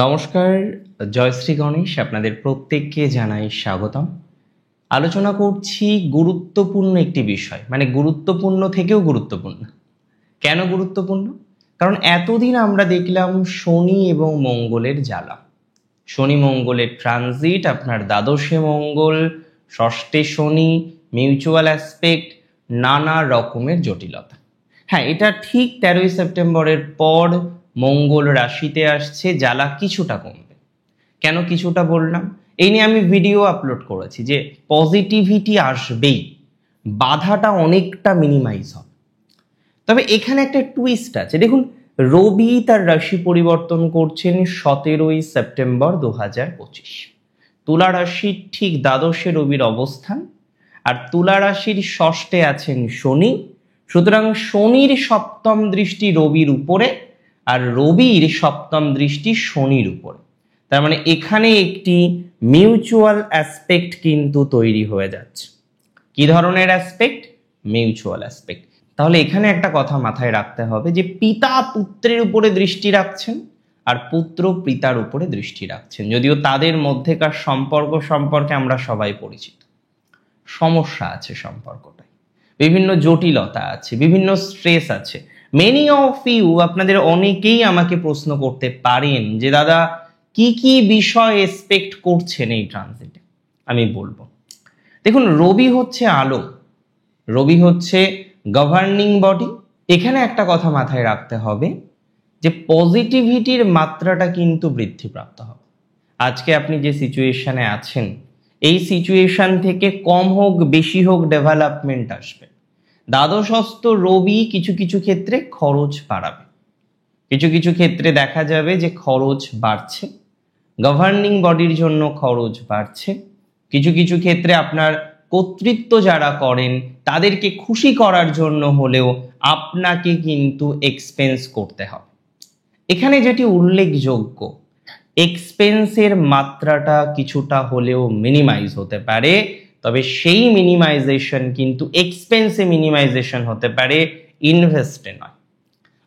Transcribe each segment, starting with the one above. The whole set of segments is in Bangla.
নমস্কার, জয়শ্রী গণেশ আপনাদের প্রত্যেককে জানাই স্বাগতম। আলোচনা করছি গুরুত্বপূর্ণ একটি বিষয়, মানে গুরুত্বপূর্ণ থেকেও গুরুত্বপূর্ণ। কেন গুরুত্বপূর্ণ? কারণ এতদিন আমরা দেখলাম শনি এবং মঙ্গলের জ্বালা। শনি মঙ্গলের ট্রানজিট, আপনার দ্বাদশে মঙ্গল, ষষ্ঠে শনি, মিউচুয়াল অ্যাসপেক্ট, নানা রকমের জটিলতা। হ্যাঁ, এটা ঠিক 13ই সেপ্টেম্বরের পর মঙ্গল রাশিতে আসছে, জ্বালা কিছুটা কমবে। কেন কিছুটা বললাম? এই নিয়ে আমি ভিডিও আপলোড করেছি যে পজিটিভিটি আসবেই, বাধাটা অনেকটা মিনিমাইজ হবে। তবে এখানে একটা টুইস্ট আছে। দেখুন, রবি তার রাশি পরিবর্তন করছেন 17ই সেপ্টেম্বর 2025। তুলা রাশির ঠিক দ্বাদশে রবির অবস্থান, আর তুলা রাশির ষষ্ঠে আছেন শনি। সুতরাং শনির সপ্তম দৃষ্টি রবির উপরে, আর রবির সপ্তম দৃষ্টি শনির উপরে। তার মানে এখানে একটি মিউচুয়াল অ্যাসপেক্ট কিন্তু তৈরি হয়ে যাচ্ছে। কি ধরনের অ্যাসপেক্ট? Mutual aspect. তাহলে এখানে একটা কথা মাথায় রাখতে হবে যে পিতা পুত্রের উপরে দৃষ্টি রাখছেন, আর পুত্র পিতার উপরে দৃষ্টি রাখছেন। যদিও তাদের মধ্যেকার সম্পর্ক সম্পর্কে আমরা সবাই পরিচিত। সমস্যা আছে সম্পর্কটায়, বিভিন্ন জটিলতা আছে, বিভিন্ন স্ট্রেস আছে। মেনি অফ ইউ, আপনাদের অনেকেই আমাকে প্রশ্ন করতে পারেন যে দাদা কি কি বিষয় এক্সপেক্ট করছেন এই ট্রানজিটে। আমি বলবো, দেখুন, রবি হচ্ছে আলো, রবি হচ্ছে গভর্নিং বডি। এখানে একটা কথা মাথায় রাখতে হবে যে পজিটিভিটির মাত্রাটা কিন্তু বৃদ্ধিপ্রাপ্ত হবে। আজকে আপনি যে সিচুয়েশনে আছেন, এই সিচুয়েশন থেকে কম হোক বেশি হোক ডেভেলপমেন্ট আসবে। দ্বাদশস্থ রবি কিছু কিছু ক্ষেত্রে খরচ বাড়াবে, কিছু কিছু ক্ষেত্রে দেখা যাবে যে খরচ বাড়ছে, গভর্নিং বডির জন্য খরচ বাড়ছে। কিছু কিছু ক্ষেত্রে আপনার কর্তৃত্ব যারা করেন তাদেরকে খুশি করার জন্য হলেও আপনাকে কিন্তু এক্সপেন্স করতে হবে। এখানে যেটি উল্লেখযোগ্য, এক্সপেন্সের মাত্রাটা কিছুটা হলেও মিনিমাইজ হতে পারে। তবে সেই মিনিমাইজেশন কিন্তু এক্সপেন্সে মিনিমাইজেশন হতে পারে, ইনভেস্টে নয়।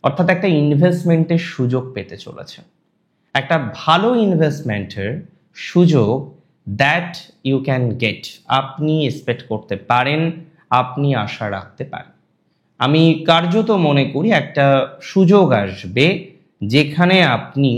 অর্থাৎ একটা ইনভেস্টমেন্টের সুযোগ পেতে চলেছে, একটা ভালো ইনভেস্টমেন্টের সুযোগ, দ্যাট ইউ ক্যান গেট, আপনি এক্সপেক্ট করতে পারেন, আপনি আশা রাখতে পারেন। আমি কার্যত মনে করি একটা সুযোগ আসবে যেখানে আপনি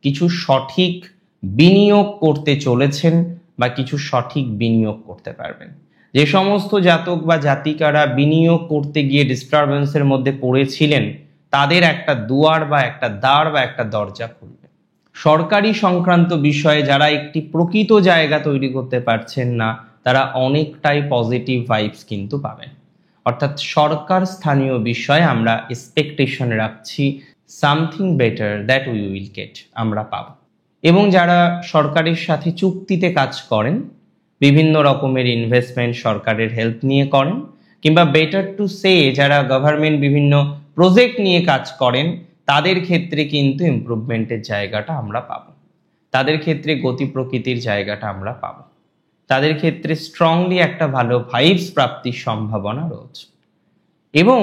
কিছু সঠিক বিনিয়োগ করতে চলেছেন বা কিছু সঠিক বিনিয়োগ করতে পারবেন। যে সমস্ত জাতক বা জাতিকারা বিনিয়োগ করতে গিয়ে ডিস্টারবেন্সের মধ্যে পড়েছিলেন, তাদের একটা দুয়ার বা একটা দ্বার বা একটা দরজা খুলবে। সরকারি সংক্রান্ত বিষয়ে যারা একটি প্রকৃত জায়গা তৈরি করতে পারছেন না, তারা অনেকটাই পজিটিভ ভাইবস কিন্তু পাবেন। অর্থাৎ সরকার স্থানীয় বিষয়ে আমরা এক্সপেকটেশন রাখছি, something better that we will get, আমরা পাব। এবং যারা সরকারের সাথে চুক্তিতে কাজ করেন, বিভিন্ন রকমের ইনভেস্টমেন্ট সরকারের হেল্প নিয়ে করেন, কিংবা বেটার টু সে যারা গভর্নমেন্ট বিভিন্ন প্রজেক্ট নিয়ে কাজ করেন, তাদের ক্ষেত্রে কিন্তু ইমপ্রুভমেন্টের জায়গাটা আমরা পাবো, তাদের ক্ষেত্রে গতি প্রকৃতির জায়গাটা আমরা পাবো, তাদের ক্ষেত্রে স্ট্রংলি একটা ভালো ভাইবস প্রাপ্তির সম্ভাবনা রয়েছে। এবং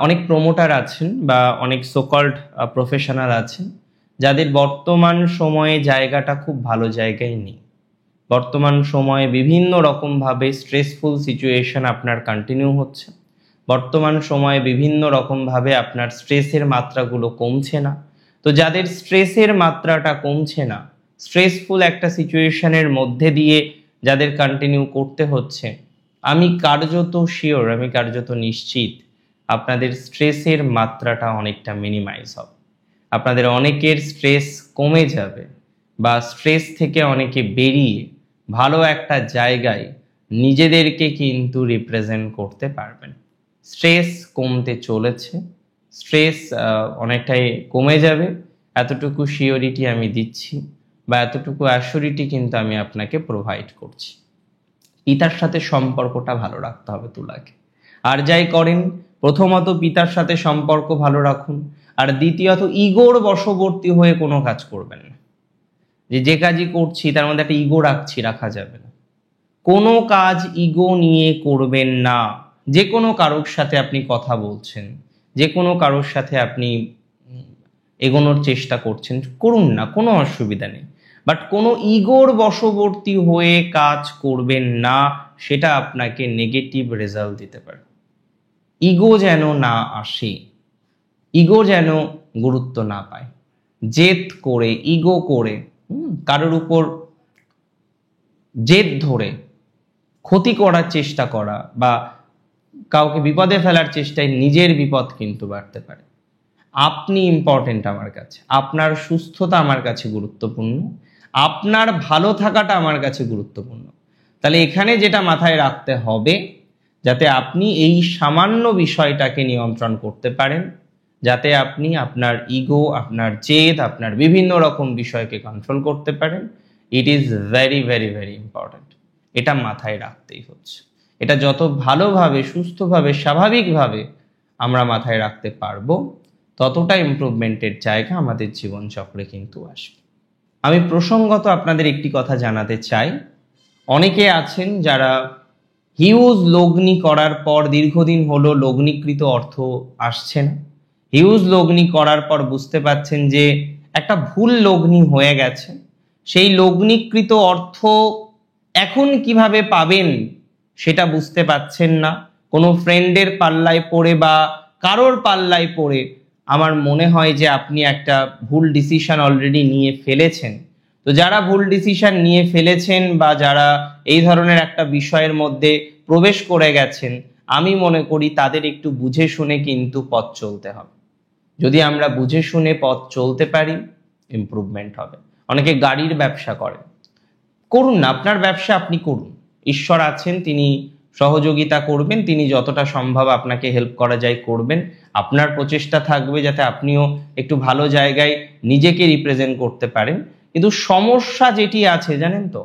অনেক প্রমোটার আছেন বা অনেক সোকল্ড প্রফেশনাল আছেন যাদের বর্তমান সময়ে জায়গাটা খুব ভালো জায়গায় নেই। বর্তমান সময়ে বিভিন্ন রকমভাবে স্ট্রেসফুল সিচুয়েশন আপনার কন্টিনিউ হচ্ছে। বর্তমান সময়ে বিভিন্ন রকমভাবে আপনার স্ট্রেসের মাত্রাগুলো কমছে না। তো যাদের স্ট্রেসের মাত্রাটা কমছে না, স্ট্রেসফুল একটা সিচুয়েশনের মধ্যে দিয়ে যাদের কন্টিনিউ করতে হচ্ছে, আমি কার্যত শিওর, আমি কার্যত নিশ্চিত আপনাদের স্ট্রেসের মাত্রাটা অনেকটা মিনিমাইজ হবে। আপনাদের অনেকের স্ট্রেস কমে যাবে, বা স্ট্রেস থেকে অনেকে বেরিয়ে ভালো একটা জায়গায় নিজেদেরকে কিন্তু রিপ্রেজেন্ট করতে পারবেন। স্ট্রেস কমতে চলেছে, স্ট্রেস অনেকটাই কমে যাবে, এতটুকু শিওরিটি আমি দিচ্ছি, বা এতটুকু অ্যাসিওরিটি কিন্তু আমি আপনাকে প্রোভাইড করছি। পিতার সাথে সম্পর্কটা ভালো রাখতে হবে তুলাকে। আর যাই করেন, প্রথমত পিতার সাথে সম্পর্ক ভালো রাখুন, আর দ্বিতীয়ত ইগোর বশবর্তী হয়ে কোনো কাজ করবেন না। যে কাজই করছি তার মধ্যে একটা ইগো রাখা যাবে না। কোনো কাজ ইগো নিয়ে করবেন না। যে কোনো কারোর সাথে আপনি কথা বলছেন, যে কোনো কারোর সাথে আপনি এগোনোর চেষ্টা করছেন, করুন না, কোনো অসুবিধা নেই। বাট কোনো ইগোর বশবর্তী হয়ে কাজ করবেন না, সেটা আপনাকে নেগেটিভ রেজাল্ট দিতে পারে। ইগো যেন না আসে, ইগো যেন গুরুত্ব না পায়। জেদ করে, ইগো করে, কারোর উপর জেদ ধরে ক্ষতি করার চেষ্টা করা বা কাউকে বিপদে ফেলার চেষ্টায় নিজের বিপদ কিন্তু বাড়তে পারে। আপনি ইম্পর্টেন্ট আমার কাছে, আপনার সুস্থতা আমার কাছে গুরুত্বপূর্ণ, আপনার ভালো থাকাটা আমার কাছে গুরুত্বপূর্ণ। তাহলে এখানে যেটা মাথায় রাখতে হবে, যাতে আপনি এই সামান্য বিষয়টাকে নিয়ন্ত্রণ করতে পারেন, যাতে আপনি আপনার ইগো, আপনার জেদ, আপনার বিভিন্ন রকম বিষয়কে কন্ট্রোল করতে পারেন। It is very very very important. এটা মাথায় রাখতেই হচ্ছে। এটা যত ভালোভাবে, সুস্থভাবে, স্বাভাবিকভাবে আমরা মাথায় রাখতে পারবো, ততটা ইমপ্রুভমেন্টের জায়গা আমাদের জীবনচক্রে কিন্তু আসবে। আমি প্রসঙ্গত আপনাদের একটি কথা জানাতে চাই। অনেকে আছেন যারা হিউজ লগ্নি করার পর দীর্ঘদিন হলো লগ্নিকৃত অর্থ আসছে না। হিউজ লগ্নি করার পর বুঝতে পাচ্ছেন যে একটা ভুল লগ্নি হয়ে গেছে। সেই লগ্নিকৃত অর্থ এখন কিভাবে পাবেন সেটা বুঝতে পাচ্ছেন না। কোনো ফ্রেন্ডের পাল্লায় পড়ে বা কারোর পাল্লায় পড়ে আমার মনে হয় যে আপনি একটা ভুল ডিসিশন অলরেডি নিয়ে ফেলেছেন। তো যারা ভুল ডিসিশন নিয়ে ফেলেছেন বা যারা এই ধরনের একটা বিষয়ের মধ্যে প্রবেশ করে গেছেন, আমি মনে করি তাদের একটু বুঝে শুনে কিন্তু পথ চলতে হবে। যদি আমরা বুঝে শুনে পথ চলতে পারি, ইমপ্রুভমেন্ট হবে। অনেকে গাড়ির ব্যবসা করে, করুন না, আপনার ব্যবসা আপনি করুন। ঈশ্বর আছেন, তিনি সহযোগিতা করবেন, তিনি যতটা সম্ভব আপনাকে হেল্প করা যায় করবেন। আপনার প্রচেষ্টা থাকবে যাতে আপনিও একটু ভালো জায়গায় নিজেকে রিপ্রেজেন্ট করতে পারেন। কিন্তু সমস্যা যেটি আছে জানেন তো,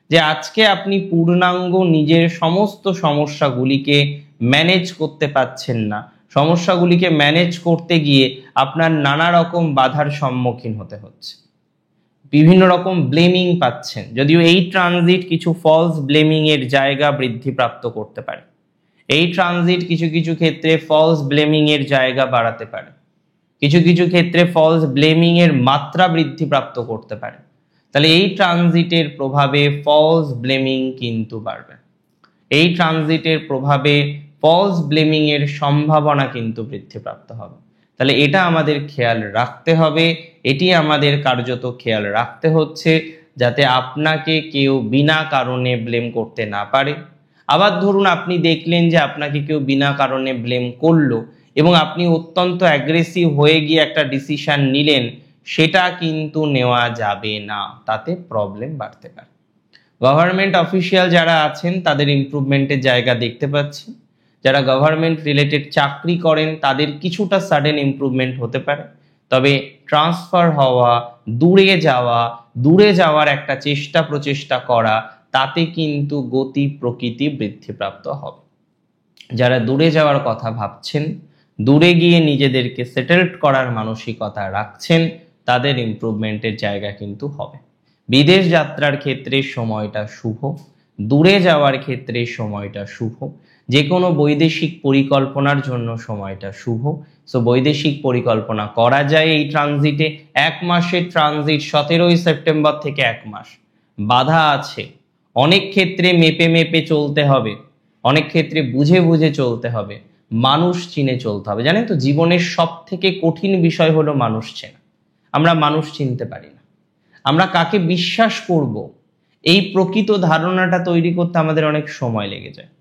যে আজকে আপনি পূর্ণাঙ্গ নিজের সমস্ত সমস্যাগুলিকে ম্যানেজ করতে পারছেন না। সমস্যাগুলিকে ম্যানেজ করতে গিয়ে আপনার নানা রকম বাধার সম্মুখীন হতে হচ্ছে, বিভিন্ন রকম ব্লেমিং পাচ্ছেন। যদিও এই ট্রানজিট কিছু ফলস ব্লেমিং এর জায়গা বৃদ্ধিপ্রাপ্ত করতে পারে, এই ট্রানজিট কিছু কিছু ক্ষেত্রে ফলস ব্লেমিং এর জায়গা বাড়াতে পারে, কিছু কিছু ক্ষেত্রে ফলস ব্লেমিং এর মাত্রা বৃদ্ধিপ্রাপ্ত করতে পারে। তাহলে এই ট্রানজিটের প্রভাবে ফলস ব্লেমিং কিন্তু বাড়বে, এই ট্রানজিটের প্রভাবে ফলস ব্লেমিং এর সম্ভাবনা কিন্তু বৃদ্ধিপ্রাপ্ত হবে। তাহলে এটা আমাদের খেয়াল রাখতে হবে, এটি আমাদের কার্যত খেয়াল রাখতে হচ্ছে, যাতে আপনাকে কেউ বিনা কারণে ব্লেম করতে না পারে। আবার ধরুন আপনি দেখলেন যে আপনাকে কেউ বিনা কারণে ব্লেম করলো এবং আপনি অত্যন্ত অ্যাগ্রেসিভ হয়ে গিয়ে একটা ডিসিশন নিলেন, সেটা কিন্তু নেওয়া যাবে না, তাতে প্রবলেম বাড়তে পারে। গভর্নমেন্ট অফিসিয়াল যারা আছেন তাদের ইমপ্রুভমেন্টের জায়গা দেখতে পাচ্ছি। যারা গভর্নমেন্ট রিলেটেড চাকরি করেন তাদের কিছুটা সাডেন ইমপ্রুভমেন্ট হতে পারে। তবে ট্রান্সফার হওয়া, দূরে যাওয়ার একটা চেষ্টা প্রচেষ্টা করা, তাতে কিন্তু গতি প্রকৃতি বৃদ্ধিপ্রাপ্ত হবে। যারা দূরে যাওয়ার কথা ভাবছেন, দূরে গিয়ে নিজেদেরকে সেটেলড করার মানসিকতা রাখছেন, তাদের ইমপ্রুভমেন্টের জায়গা কিন্তু হবে। বিদেশ যাত্রার ক্ষেত্রে সময়টা শুভ, দূরে যাওয়ার ক্ষেত্রে সময়টা শুভ, যে কোনো বৈদেশিক পরিকল্পনার জন্য সময়টা শুভ। সো বৈদেশিক পরিকল্পনা করা যায় এই ট্রানজিটে। 1 মাসের ট্রানজিট, 17ই সেপ্টেম্বর থেকে 1 মাস। বাধা আছে, অনেক ক্ষেত্রে মেপে মেপে চলতে হবে, অনেক ক্ষেত্রে বুঝে বুঝে চলতে হবে, মানুষ চিনে চলতে হবে। জানেন তো, জীবনের সব থেকে কঠিন বিষয় হলো মানুষ চেনা। আমরা মানুষ চিনতে পারি না, আমরা কাকে বিশ্বাস করব এই প্রকৃত ধারণাটা তৈরি করতে আমাদের অনেক সময় লেগে যায়।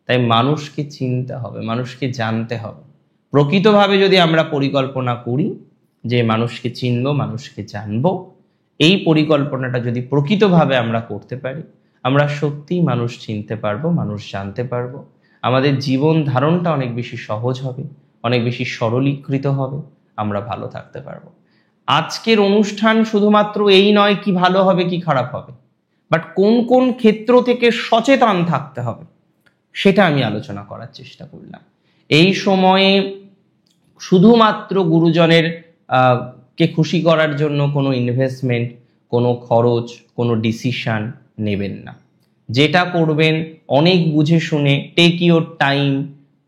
তাই মানুষকে চিনতে হবে, মানুষকে জানতে হবে। প্রকৃতভাবে যদি আমরা পরিকল্পনা করি যে মানুষকে চিনবো, মানুষকে জানবো, এই পরিকল্পনাটা যদি প্রকৃতভাবে আমরা করতে পারি, আমরা সত্যিই মানুষ চিনতে পারবো, মানুষ জানতে পারবো। আমাদের জীবন ধারণটা অনেক বেশি সহজ হবে, অনেক বেশি সরলীকৃত হবে, আমরা ভালো থাকতে পারবো। আজকের অনুষ্ঠান শুধুমাত্র এই নয় কি ভালো হবে কি খারাপ হবে, বাট কোন কোন ক্ষেত্র থেকে সচেতন থাকতে হবে সেটা আমি আলোচনা করার চেষ্টা করলাম। এই সময়ে শুধুমাত্র গুরুজনের কে খুশি করার জন্য কোনো ইনভেস্টমেন্ট, কোনো খরচ, কোনো ডিসিশন নেবেন না। যেটা করবেন অনেক বুঝে শুনে, টেক ইউর টাইম।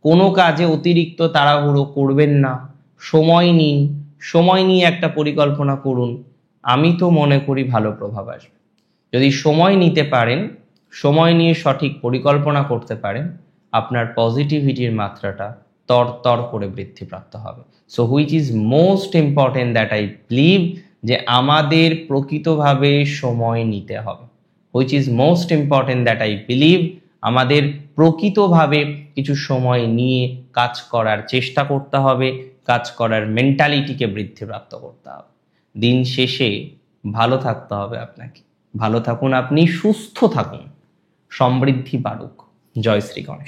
কোনো কাজে অতিরিক্ত তাড়াহুড়ো করবেন না, সময় নিন, সময় নিয়ে একটা পরিকল্পনা করুন, আমি তো মনে করি ভালো প্রভাব আসবে। যদি সময় নিতে পারেন, সময় নিয়ে সঠিক পরিকল্পনা করতে পারেন, আপনার পজিটিভিটির মাত্রাটা তর করে বৃদ্ধিপ্রাপ্ত হবে। So which is most important that I believe, যে আমাদের প্রকৃতভাবে সময় নিতে হবে। Which is most important that I believe, আমাদের প্রকৃতভাবে কিছু সময় নিয়ে কাজ করার চেষ্টা করতে হবে, কাজ করার মেন্টালিটিকে বৃদ্ধিপ্রাপ্ত করতে হবে। দিন শেষে ভালো থাকতে হবে আপনাকে। ভালো থাকুন আপনি, সুস্থ থাকুন, সমৃদ্ধি বাড়ুক। জয় শ্রী গণেশ।